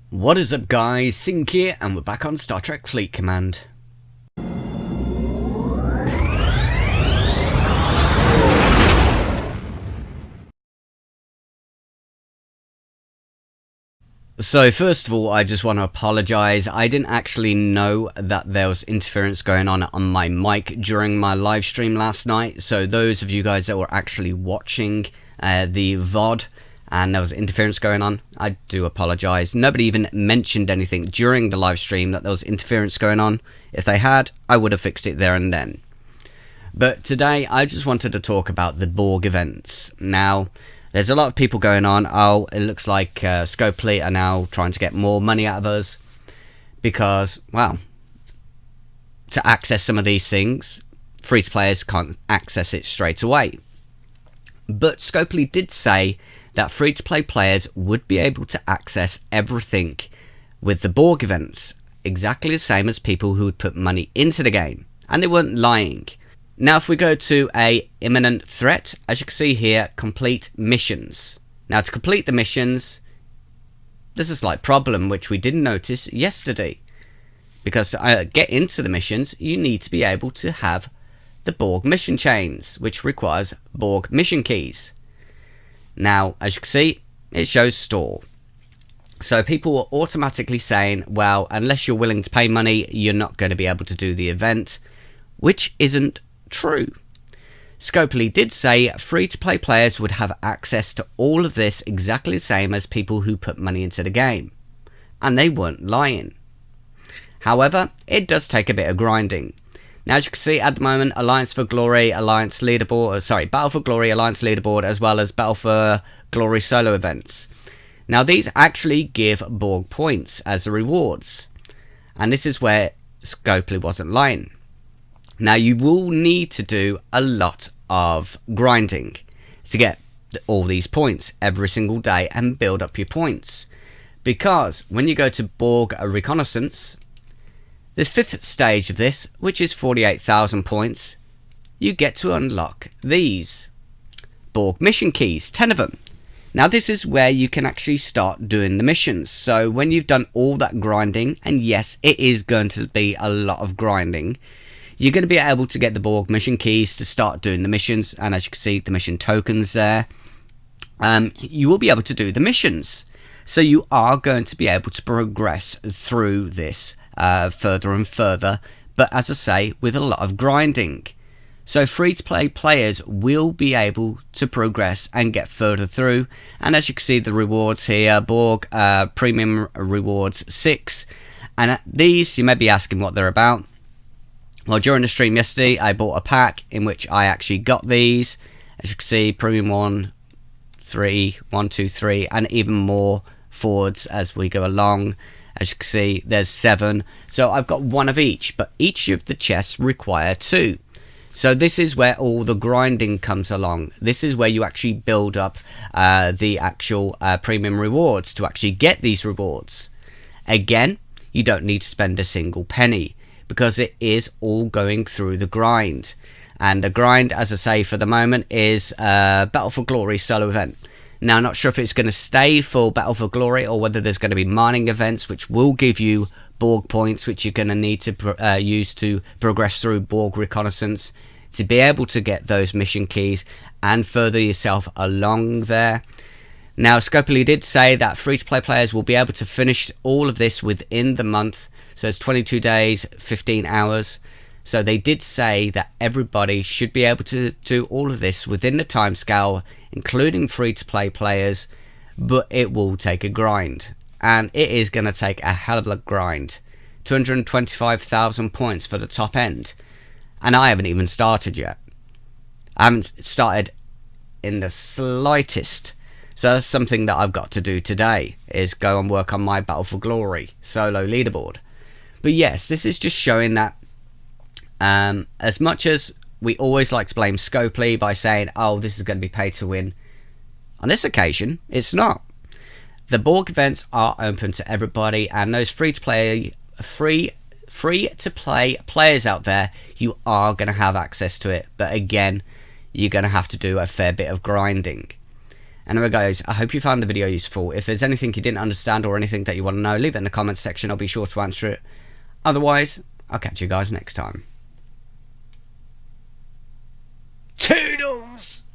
What is up guys, Synq here, and we're back on Star Trek Fleet Command. So first of all, I just want to apologise. I didn't actually know that there was interference going on my mic during my live stream last night. So those of you guys that were actually watching the VOD and there was interference going on, I do apologise. Nobody even mentioned anything during the live stream that there was interference going on. If they had, I would have fixed it there and then. But today, I just wanted to talk about the Borg events. Now, there's a lot of people going on. Oh, it looks like Scopely are now trying to get more money out of us because, well, to access some of these things, free-to-players can't access it straight away. But Scopely did say that free-to-play players would be able to access everything with the Borg events, exactly the same as people who would put money into the game, and they weren't lying. Now if we go to a imminent threat, as you can see here, complete missions. Now to complete the missions, there's a slight problem which we didn't notice yesterday. Because to get into the missions, you need to be able to have the Borg mission chains, which requires Borg mission keys. Now as you can see, it shows store. So people were automatically saying, well, unless you're willing to pay money, you're not going to be able to do the event, which isn't true. Scopely did say free-to-play players would have access to all of this exactly the same as people who put money into the game, and they weren't lying. However, it does take a bit of grinding. Now as you can see at the moment, Alliance for Glory, Alliance Leaderboard, Battle for Glory, Alliance Leaderboard, as well as Battle for Glory solo events. Now these actually give Borg points as the rewards, and this is where Scopely wasn't lying. Now you will need to do a lot of grinding to get all these points every single day and build up your points. Because when you go to Borg Reconnaissance, the 5th stage of this, which is 48,000 points, you get to unlock these Borg mission keys, 10 of them. Now this is where you can actually start doing the missions. So when you've done all that grinding, and yes, it is going to be a lot of grinding, you're going to be able to get the Borg mission keys to start doing the missions, and as you can see, the mission tokens there. You will be able to do the missions. So you are going to be able to progress through this further and further, but as I say, with a lot of grinding. So free-to-play players will be able to progress and get further through, and as you can see, the rewards here, Borg Premium Rewards 6, and these, you may be asking what they're about. Well, during the stream yesterday, I bought a pack in which I actually got these. As you can see, Premium 1, 3, 1, 2, 3, and even more forwards as we go along. As you can see, there's 7. So I've got 1 of each, but each of the chests require 2. So this is where all the grinding comes along. This is where you actually build up the actual premium rewards to actually get these rewards. Again, you don't need to spend a single penny, because it is all going through the grind. And the grind, as I say, for the moment is Battle for Glory solo event. Now, I'm not sure if it's going to stay for Battle for Glory or whether there's going to be mining events which will give you Borg points, which you're going to need to use to progress through Borg Reconnaissance to be able to get those mission keys and further yourself along there. Now, Scopely did say that free-to-play players will be able to finish all of this within the month. So it's 22 days, 15 hours. So they did say that everybody should be able to do all of this within the timescale, including free-to-play players, but it will take a grind. And it is going to take a hell of a grind. 225,000 points for the top end. And I haven't even started yet. I haven't started in the slightest. So that's something that I've got to do today, is go and work on my Battle for Glory solo leaderboard. But yes, this is just showing that as much as we always like to blame Scopely by saying, oh, this is going to be pay to win, on this occasion, it's not. The Borg events are open to everybody, and those free-to-play players out there, you are going to have access to it. But again, you're going to have to do a fair bit of grinding. Anyway guys, I hope you found the video useful. If there's anything you didn't understand or anything that you want to know, leave it in the comments section. I'll be sure to answer it. Otherwise, I'll catch you guys next time. Toodles!